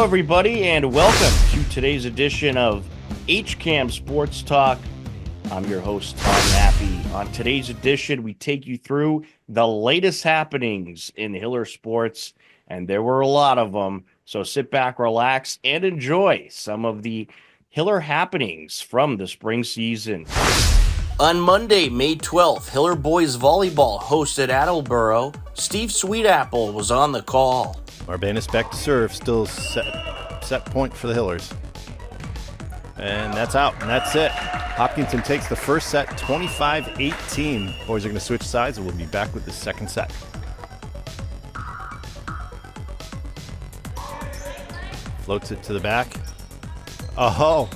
everybody, and welcome to today's edition of HCAM Sports Talk. I'm your host, Tom Nappy. On today's edition, we take you through the latest happenings in Hiller sports, and there were a lot of them. So sit back, relax, and enjoy some of the Hiller happenings from the spring season. On Monday, May 12th, Hiller boys volleyball hosted Attleboro. Steve Sweetapple was on the call. Marbanus back to serve, still set point for the Hillers. And that's out, and that's it. Hopkinton takes the first set, 25-18. Boys are going to switch sides, and we'll be back with the second set. Floats it to the back. Oh!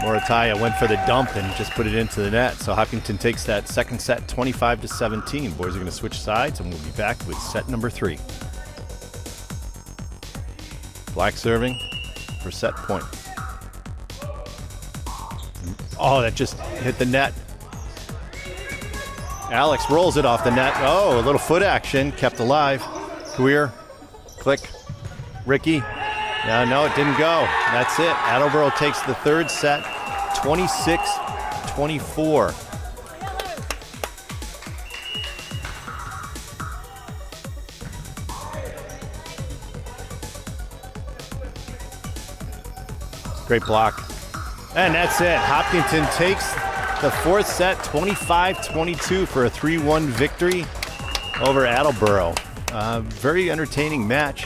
Morataya went for the dump and just put it into the net. So Hopkinton takes that second set, 25-17. Boys are going to switch sides, and we'll be back with set number 3. Black serving for set point. Oh, that just hit the net. Alex rolls it off the net. Oh, a little foot action, kept alive. Queer, click, Ricky. No, it didn't go. That's it. Attleboro takes the third set, 26-24. Great block. And that's it. Hopkinton takes the fourth set, 25-22 for a 3-1 victory over Attleboro. Very entertaining match.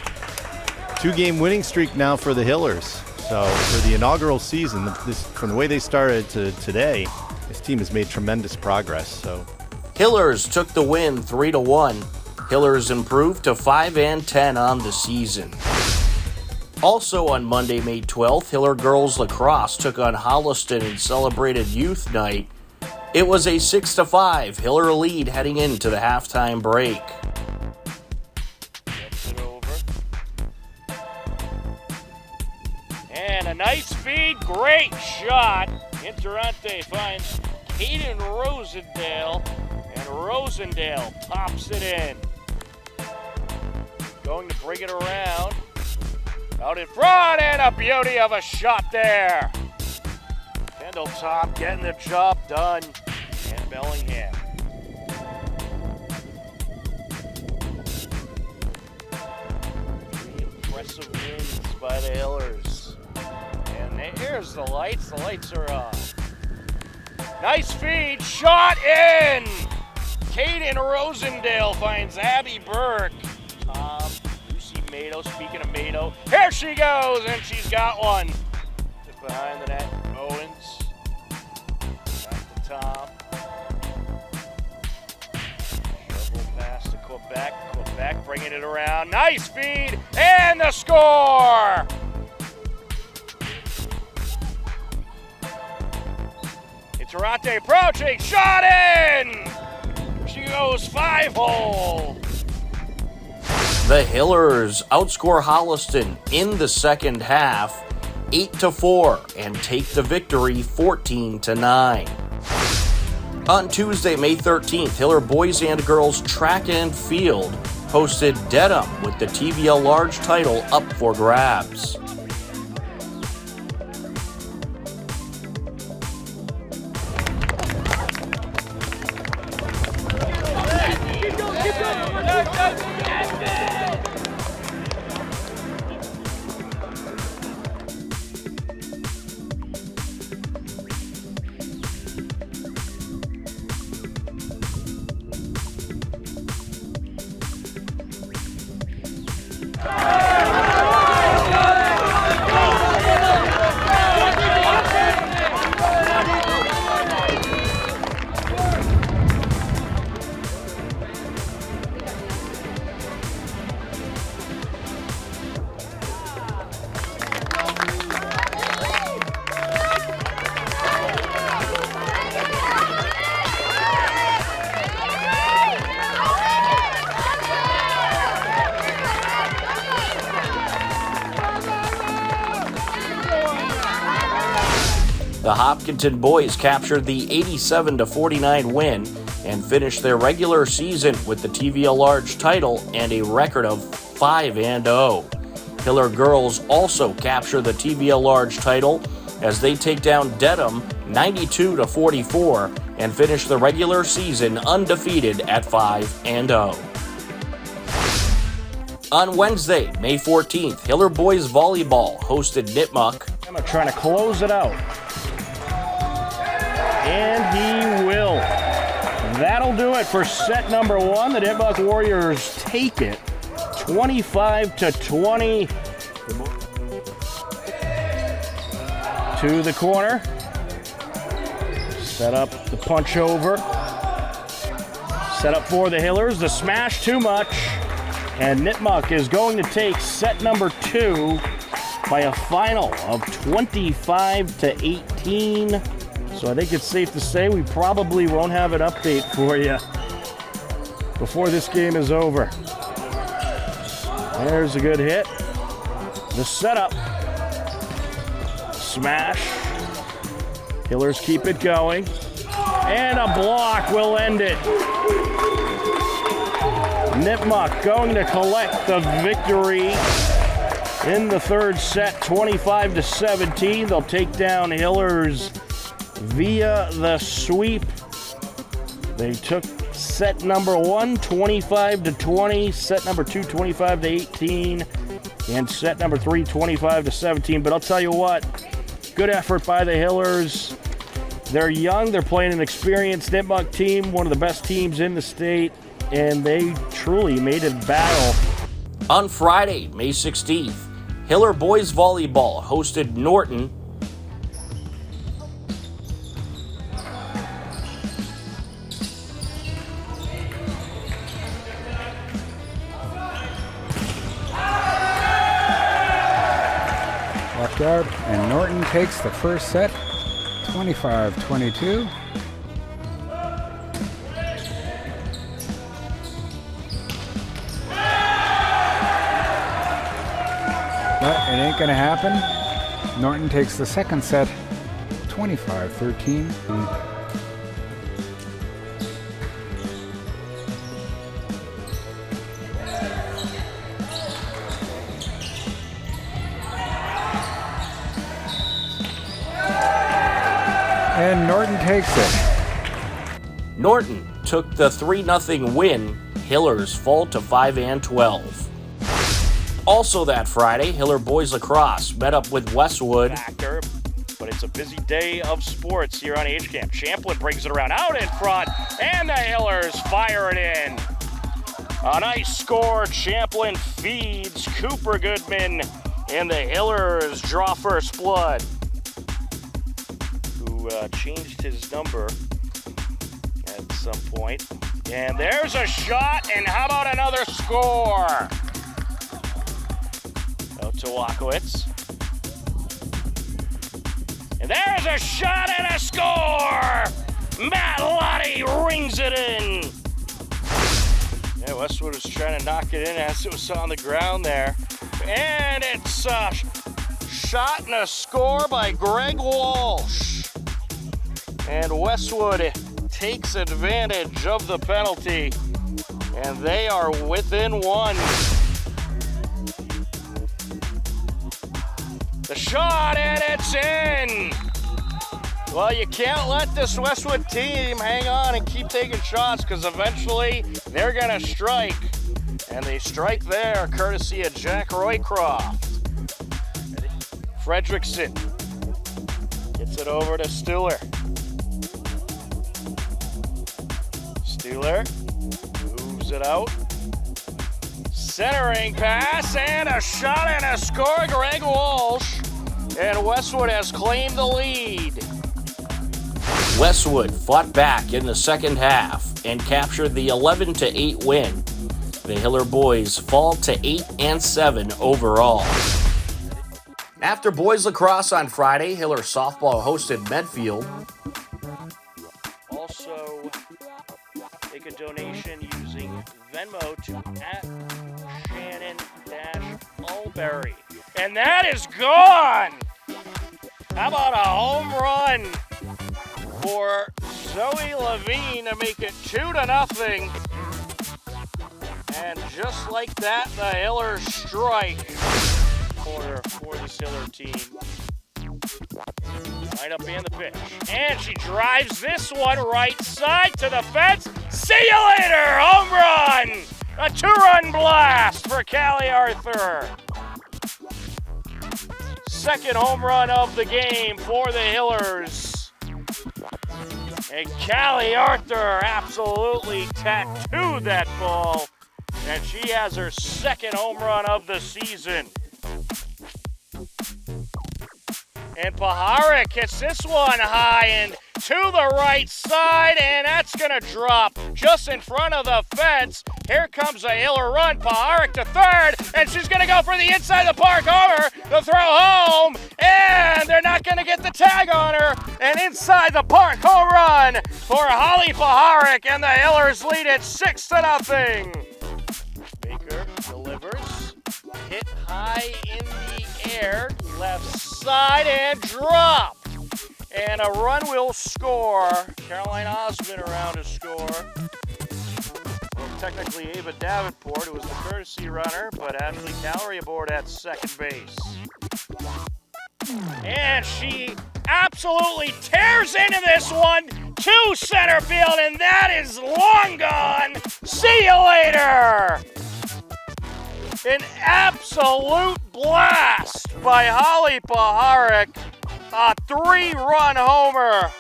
2-game winning streak now for the Hillers. So for the inaugural season, from the way they started to today, this team has made tremendous progress. So Hillers took the win 3-1. Hillers improved to 5-10 on the season. Also on Monday, May 12th, Hiller girls lacrosse took on Holliston and celebrated youth night. It was a 6-5 Hiller lead heading into the halftime break. And a nice feed, great shot. Interante finds Hayden Rosendale, and Rosendale pops it in. Going to bring it around. Out in front, and a beauty of a shot there. Kendall Top getting the job done, and Bellingham. Three impressive wins by the Hillers. And there's the lights. The lights are on. Nice feed, shot in. Kaden Rosendale finds Abby Burke. Mado, speaking of Mado, here she goes, and she's got one. Just behind the net, Owens. Back to Tom. Shovel pass to Quebec. Quebec bringing it around. Nice feed, and the score! Interante approaching, shot in! She goes 5-hole. The Hillers outscore Holliston in the second half, 8-4, and take the victory 14-9. On Tuesday, May 13th, Hiller boys and girls track and field hosted Dedham with the TVL Large title up for grabs. The Hopkinton boys captured the 87-49 win and finished their regular season with the TVL Large title and a record of 5-0. Hiller girls also capture the TVL Large title as they take down Dedham 92-44 and finish the regular season undefeated at 5-0. On Wednesday, May 14th, Hiller boys volleyball hosted Nipmuc. Emma trying to close it out. And he will. That'll do it for set number one. The Nipmuc Warriors take it 25-20 to the corner. Set up the punch over. Set up for the Hillers. The smash too much. And Nipmuc is going to take set number two by a final of 25-18. So I think it's safe to say we probably won't have an update for you before this game is over. There's a good hit. The setup. Smash. Hillers keep it going. And a block will end it. Nipmuc going to collect the victory in the third set, 25-17. They'll take down Hillers via the sweep. They took set number one, 25-20, set number two, 25-18, and set number three, 25-17. But I'll tell you what, good effort by the Hillers. They're young, they're playing an experienced Nipmuc team, one of the best teams in the state, and they truly made it battle. On Friday, May 16th, Hiller boys volleyball hosted Norton. Left out, and Norton takes the first set, 25-22. But it ain't gonna happen. Norton takes the second set, 25-13. And Norton takes it. Norton took the 3-0 win. Hillers fall to 5-12. Also that Friday, Hiller boys lacrosse met up with Westwood. Factor, but it's a busy day of sports here on HCAM. Champlin brings it around out in front, and the Hillers fire it in. A nice score. Champlin feeds Cooper Goodman, and the Hillers draw first blood. Who changed his number at some point. And there's a shot, and how about another score? To Wakowitz. And there's a shot and a score! Matt Lottie rings it in. Yeah, Westwood was trying to knock it in as it was on the ground there. And it's a shot and a score by Greg Walsh. And Westwood takes advantage of the penalty. And they are within one. The shot, and it's in! Well, you can't let this Westwood team hang on and keep taking shots because eventually they're going to strike. And they strike there, courtesy of Jack Roycroft. Fredrickson gets it over to Stuhler. Stuhler moves it out. Centering pass, and a shot and a score, Greg Walsh. And Westwood has claimed the lead. Westwood fought back in the second half and captured the 11-8 win. The Hiller boys fall to 8-7 overall. After boys lacrosse on Friday, Hiller softball hosted Medfield. Also, make a donation using Venmo to @Shannon-Alberry. And that is gone! How about a home run for Zoe Levine to make it 2-0. And just like that, the Hiller strike corner for this Hiller team. Right up in the pitch. And she drives this one right side to the fence. See you later! Home run! A 2-run blast for Callie Arthur. Second home run of the game for the Hillers. And Callie Arthur absolutely tattooed that ball. And she has her second home run of the season. And Paharic hits this one high and to the right side, and that's going to drop just in front of the fence. Here comes a Hiller run. Paharic to third, and she's going to go for the inside the park homer to throw home, and they're not going to get the tag on her. And inside the park home run for Holly Paharic, and the Hillers lead it 6-0. Baker delivers, hit high in the air, left side, and dropped. And a run will score. Caroline Osmond around to score. Well, technically Ava Davenport, who was the courtesy runner, but Ashley Callery aboard at second base. And she absolutely tears into this one to center field, and that is long gone. See you later. An absolute blast by Holly Paharic. A 3-run homer.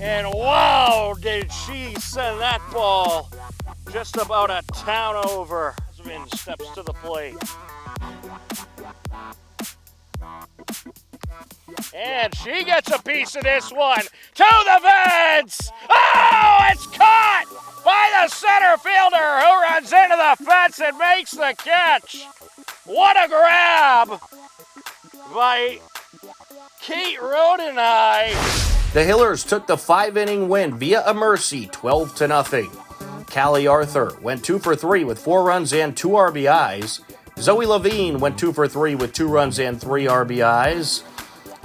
And wow, did she send that ball just about a town over. Osmond steps to the plate. And she gets a piece of this one to the fence. Oh, it's caught by the center fielder who runs into the fence and makes the catch. What a grab by Kate Rodenhigh. The Hillers took the 5-inning win via a mercy, 12-0. Callie Arthur went 2 for 3 with 4 runs and 2 RBIs. Zoe Levine went 2 for 3 with 2 runs and 3 RBIs.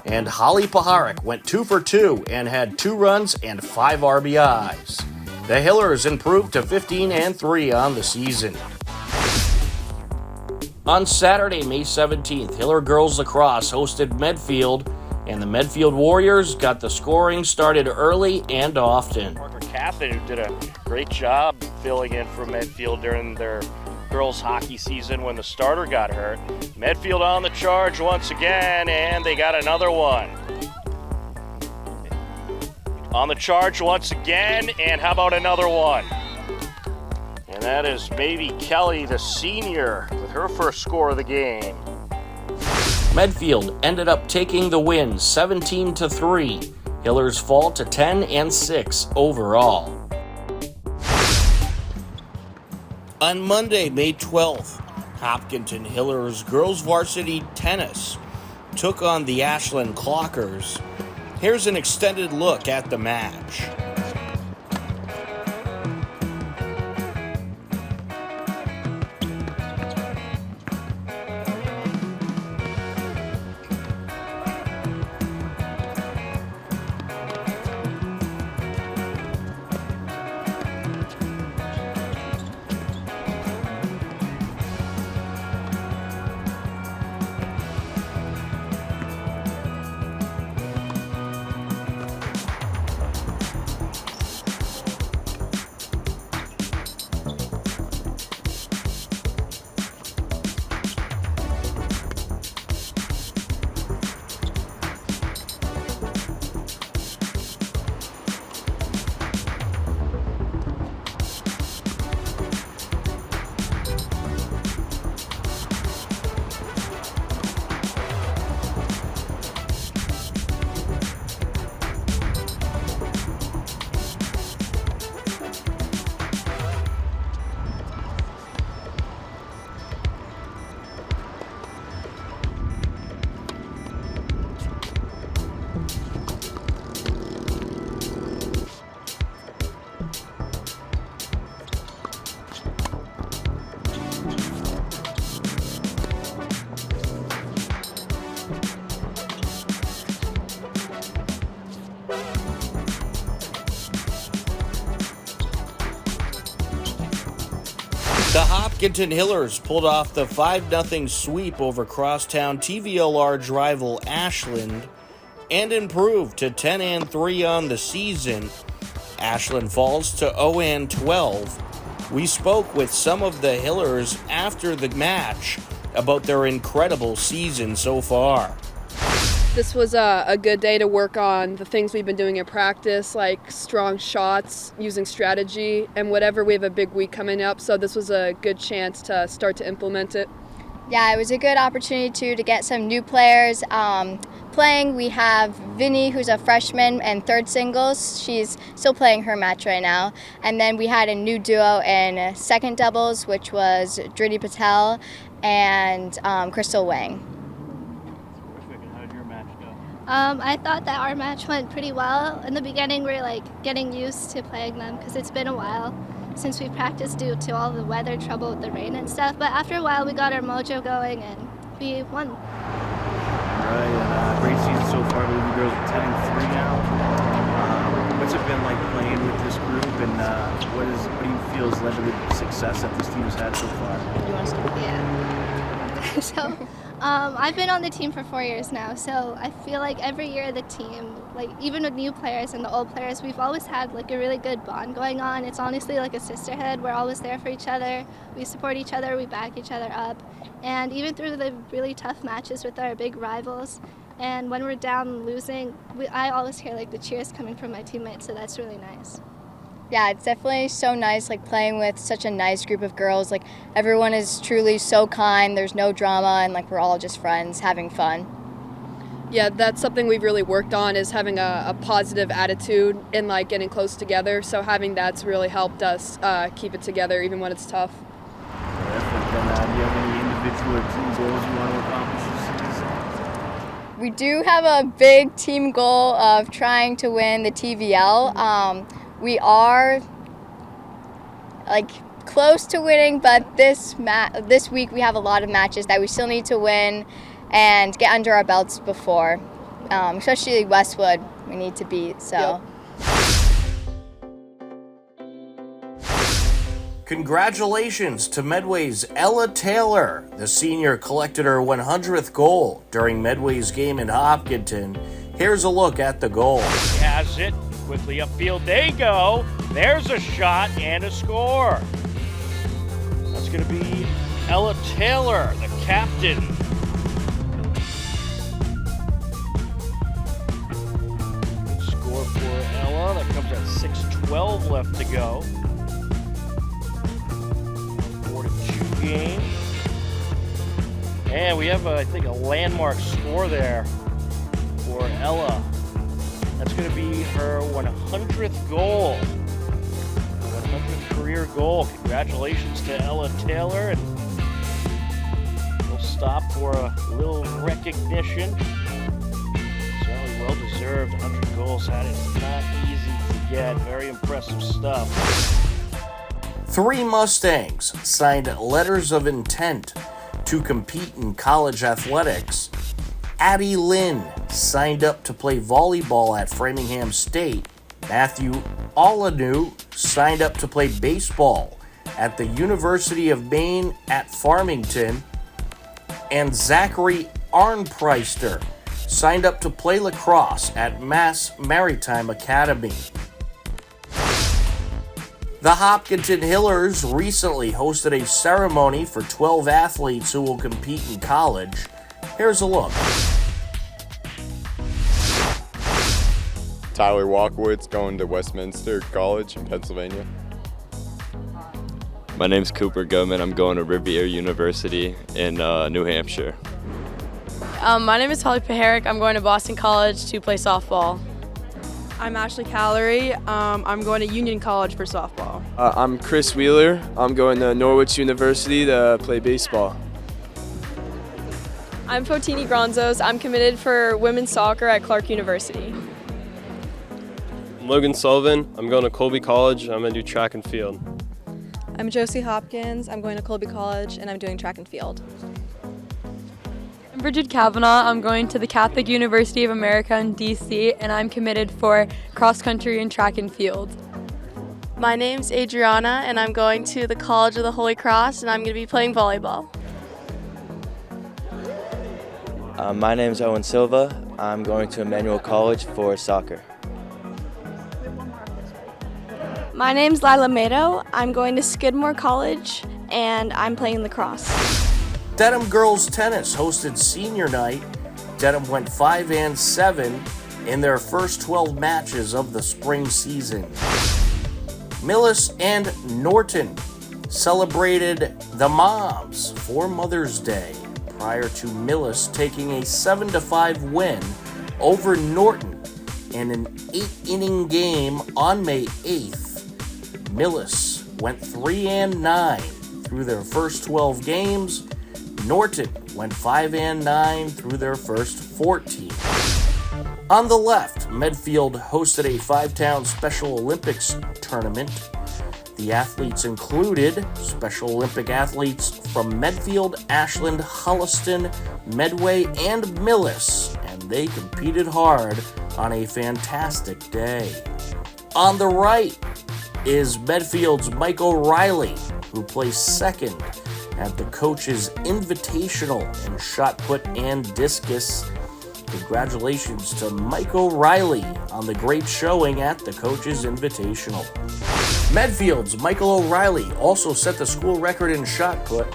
And Holly Paharic went 2 for 2 and had 2 runs and 5 RBIs. The Hillers improved to 15-3 on the season. On Saturday, May 17th, Hiller Girls Lacrosse hosted Medfield, and the Medfield Warriors got the scoring started early and often. Parker Cathan, who did a great job filling in for Medfield during their girls hockey season when the starter got hurt. Medfield on the charge once again, and they got another one. On the charge once again, and how about another one? And that is maybe Kelly, the senior, with her first score of the game. Medfield ended up taking the win 17-3. Hillers fall to 10-6 overall. On Monday, May 12th, Hopkinton Hiller's girls varsity tennis took on the Ashland Clockers. Here's an extended look at the match. The Hopkinton Hillers pulled off the 5-0 sweep over crosstown TVLR rival Ashland and improved to 10-3 on the season. Ashland falls to 0-12. We spoke with some of the Hillers after the match about their incredible season so far. This was a good day to work on the things we've been doing in practice, like strong shots, using strategy, and whatever. We have a big week coming up, so this was a good chance to start to implement it. Yeah, it was a good opportunity to get some new players playing. We have Vinny, who's a freshman and third singles. She's still playing her match right now. And then we had a new duo in second doubles, which was Drini Patel and Crystal Wang. I thought that our match went pretty well. In the beginning, we were getting used to playing them because it's been a while since we practiced due to all the weather trouble with the rain and stuff. But after a while, we got our mojo going and we won. Right, and great season so far. I believe the girls are 10-3 now. What's it been like playing with this group, and what do you feel has led to the success that this team has had so far? You want to start? Yeah. So. I've been on the team for 4 years now, so I feel like every year the team, even with new players and the old players, we've always had a really good bond going on. It's honestly like a sisterhood. We're always there for each other. We support each other. We back each other up. And even through the really tough matches with our big rivals, and when we're down and losing, I always hear the cheers coming from my teammates, so that's really nice. Yeah, it's definitely so nice, playing with such a nice group of girls. Everyone is truly so kind. There's no drama, and we're all just friends having fun. Yeah, that's something we've really worked on, is having a positive attitude and getting close together. So having that's really helped us keep it together even when it's tough. Perfect. And do you have any individual or team goals you want to accomplish this season? We do have a big team goal of trying to win the TVL. We are close to winning, but this week we have a lot of matches that we still need to win and get under our belts before, especially Westwood we need to beat. So. Yep. Congratulations to Medway's Ella Taylor. The senior collected her 100th goal during Medway's game in Hopkinton. Here's a look at the goal. He has it. Quickly upfield, they go. There's a shot and a score. That's going to be Ella Taylor, the captain. Good score for Ella. That comes at 6:12 left to go. 4-2 game. And we have, I think, a landmark score there for Ella. That's going to be her 100th goal. 100th career goal. Congratulations to Ella Taylor. And we'll stop for a little recognition. Certainly well deserved. 100 goals. That is not easy to get. Very impressive stuff. 3 Mustangs signed letters of intent to compete in college athletics. Addie Lynn signed up to play volleyball at Framingham State. Matthew Olanu signed up to play baseball at the University of Maine at Farmington. And Zachary Arnpreister signed up to play lacrosse at Mass Maritime Academy. The Hopkinton Hillers recently hosted a ceremony for 12 athletes who will compete in college. Here's a look. Tyler Walkowitz going to Westminster College in Pennsylvania. My name's Cooper Goodman. I'm going to Rivier University in New Hampshire. My name is Holly Paharic. I'm going to Boston College to play softball. I'm Ashley Callery. I'm going to Union College for softball. I'm Chris Wheeler. I'm going to Norwich University to play baseball. I'm Fotini Gronzos. I'm committed for women's soccer at Clark University. I'm Logan Sullivan. I'm going to Colby College. I'm going to do track and field. I'm Josie Hopkins. I'm going to Colby College and I'm doing track and field. I'm Bridget Kavanaugh. I'm going to the Catholic University of America in DC and I'm committed for cross country and track and field. My name's Adriana, and I'm going to the College of the Holy Cross, and I'm going to be playing volleyball. My name is Owen Silva. I'm going to Emmanuel College for soccer. My name's Lila Mado. I'm going to Skidmore College, and I'm playing lacrosse. Dedham girls tennis hosted senior night. Dedham went 5-7 in their first 12 matches of the spring season. Millis and Norton celebrated the moms for Mother's Day prior to Millis taking a 7-5 win over Norton in an 8-inning game on May 8th. Millis went 3-9 through their first 12 games. Norton went 5-9 through their first 14. On the left, Medfield hosted a 5-town Special Olympics tournament. The athletes included Special Olympic athletes from Medfield, Ashland, Holliston, Medway, and Millis, and they competed hard on a fantastic day. On the right is Medfield's Mike O'Reilly, who placed second at the Coach's Invitational in shot put and discus. Congratulations to Mike O'Reilly on the great showing at the Coach's Invitational. Medfield's Michael O'Reilly also set the school record in shot put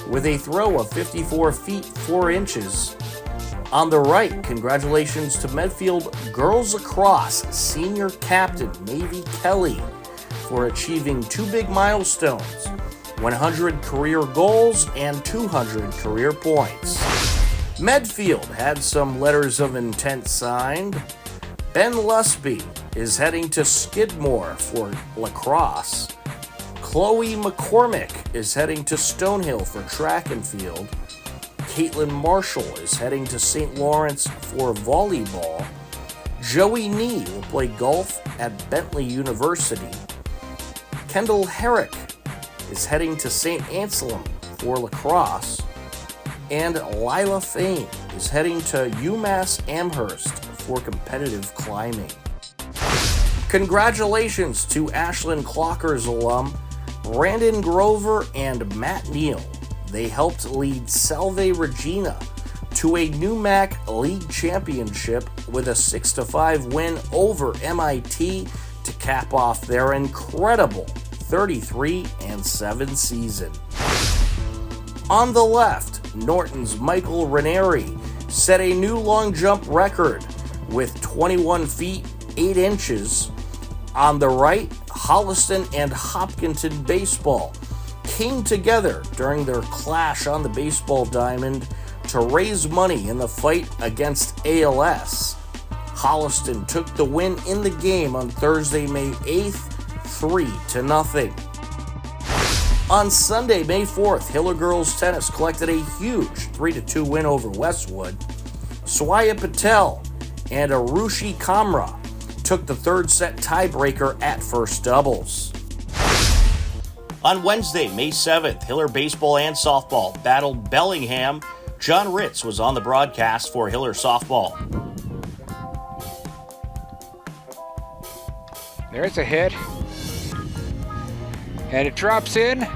with a throw of 54 feet 4 inches. On the right, congratulations to Medfield girls lacrosse senior captain Navy Kelly for achieving 2 big milestones, 100 career goals and 200 career points. Medfield had some letters of intent signed. Ben Lusby is heading to Skidmore for lacrosse. Chloe McCormick is heading to Stonehill for track and field. Caitlin Marshall is heading to St. Lawrence for volleyball. Joey Nee will play golf at Bentley University. Kendall Herrick is heading to St. Anselm for lacrosse. And Lila Fain is heading to UMass Amherst for competitive climbing. Congratulations to Ashland Clockers alum Brandon Grover and Matt Neal. They helped lead Salve Regina to a NUMAC League Championship with a 6-5 win over MIT to cap off their incredible 33-7 season. On the left, Norton's Michael Ranieri set a new long jump record with 21 feet 8 inches. On the right, Holliston and Hopkinton baseball came together during their clash on the baseball diamond to raise money in the fight against ALS. Holliston took the win in the game on Thursday, May 8th, 3-0. On Sunday, May 4th, Hiller girls tennis collected a huge 3-2 win over Westwood. Swaya Patel and Arushi Kamra took the third set tiebreaker at first doubles. On Wednesday, May 7th, Hiller baseball and softball battled Bellingham. John Ritz was on the broadcast for Hiller softball. There's a hit. And it drops in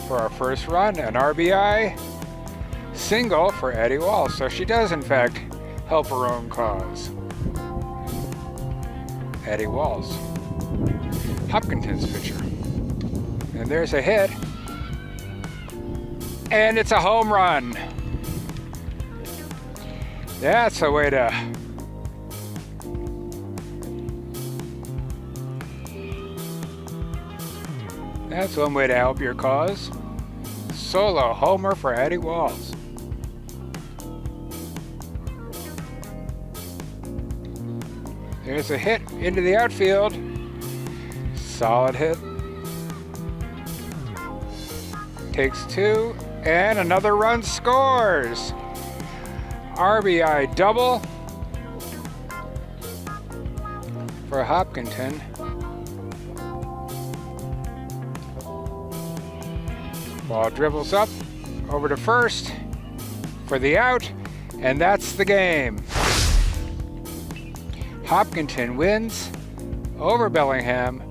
for our first run, an RBI single for Addie Walls. So she does, in fact, help her own cause. Addie Walls, Hopkinton's pitcher. And there's a hit. And it's a home run. That's a way to That's one way to help your cause. Solo homer for Addie Walls. There's a hit into the outfield. Solid hit. Takes 2, and another run scores. RBI double for Hopkinton. Ball dribbles up over to first for the out, and that's the game. Hopkinton wins over Bellingham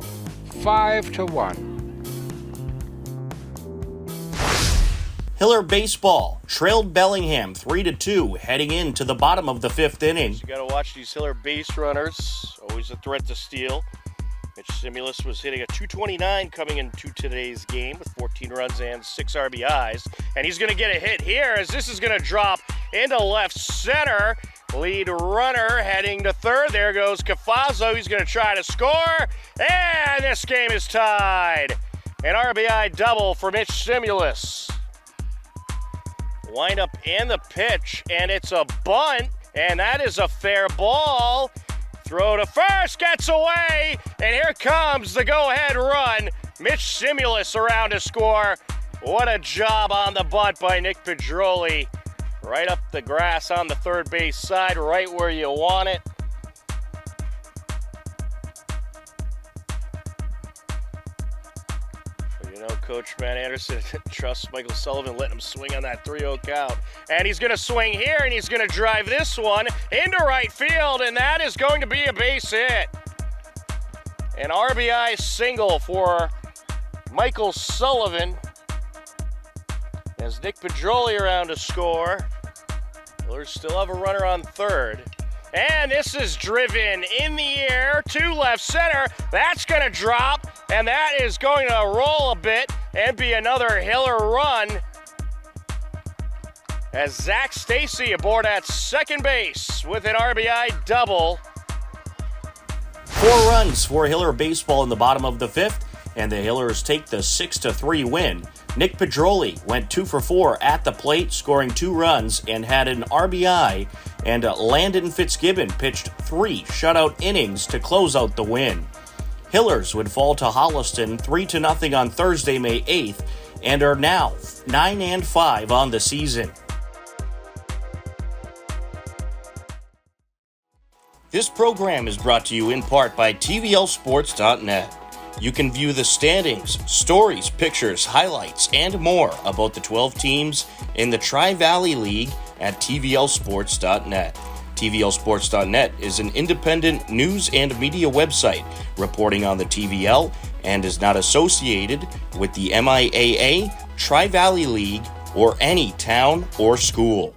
5-1. Hiller baseball trailed Bellingham 3-2 heading into the bottom of the fifth inning. You got to watch these Hiller base runners. Always a threat to steal. Mitch Simulus was hitting a .229 coming into today's game with 14 runs and 6 RBIs. And he's going to get a hit here as this is going to drop into left center. Lead runner heading to third. There goes Cafazzo. He's going to try to score. And this game is tied. An RBI double for Mitch Simulus. Wind up in the pitch, and it's a bunt, and that is a fair ball. Throw to first, gets away, and here comes the go-ahead run. Mitch Simulus around to score. What a job on the bunt by Nick Pedroli. Right up the grass on the third base side, right where you want it. You know, Coach Matt Anderson trusts Michael Sullivan, letting him swing on that 3-0 count. And he's going to swing here, and he's going to drive this one into right field, and that is going to be a base hit. An RBI single for Michael Sullivan as Nick Pedroli around to score. Hillers still have a runner on third. And this is driven in the air to left center. That's going to drop, and that is going to roll a bit and be another Hiller run as Zach Stacy aboard at second base with an RBI double. 4 runs for Hiller baseball in the bottom of the fifth, and the Hillers take the 6-3 win. Nick Pedroli went 2 for 4 at the plate, scoring 2 runs and had an RBI, and Landon Fitzgibbon pitched 3 shutout innings to close out the win. Hillers would fall to Holliston 3-0 on Thursday, May 8th, and are now 9-5 on the season. This program is brought to you in part by TVLSports.net. You can view the standings, stories, pictures, highlights, and more about the 12 teams in the Tri-Valley League at TVLSports.net. TVLSports.net is an independent news and media website reporting on the TVL and is not associated with the MIAA, Tri-Valley League, or any town or school.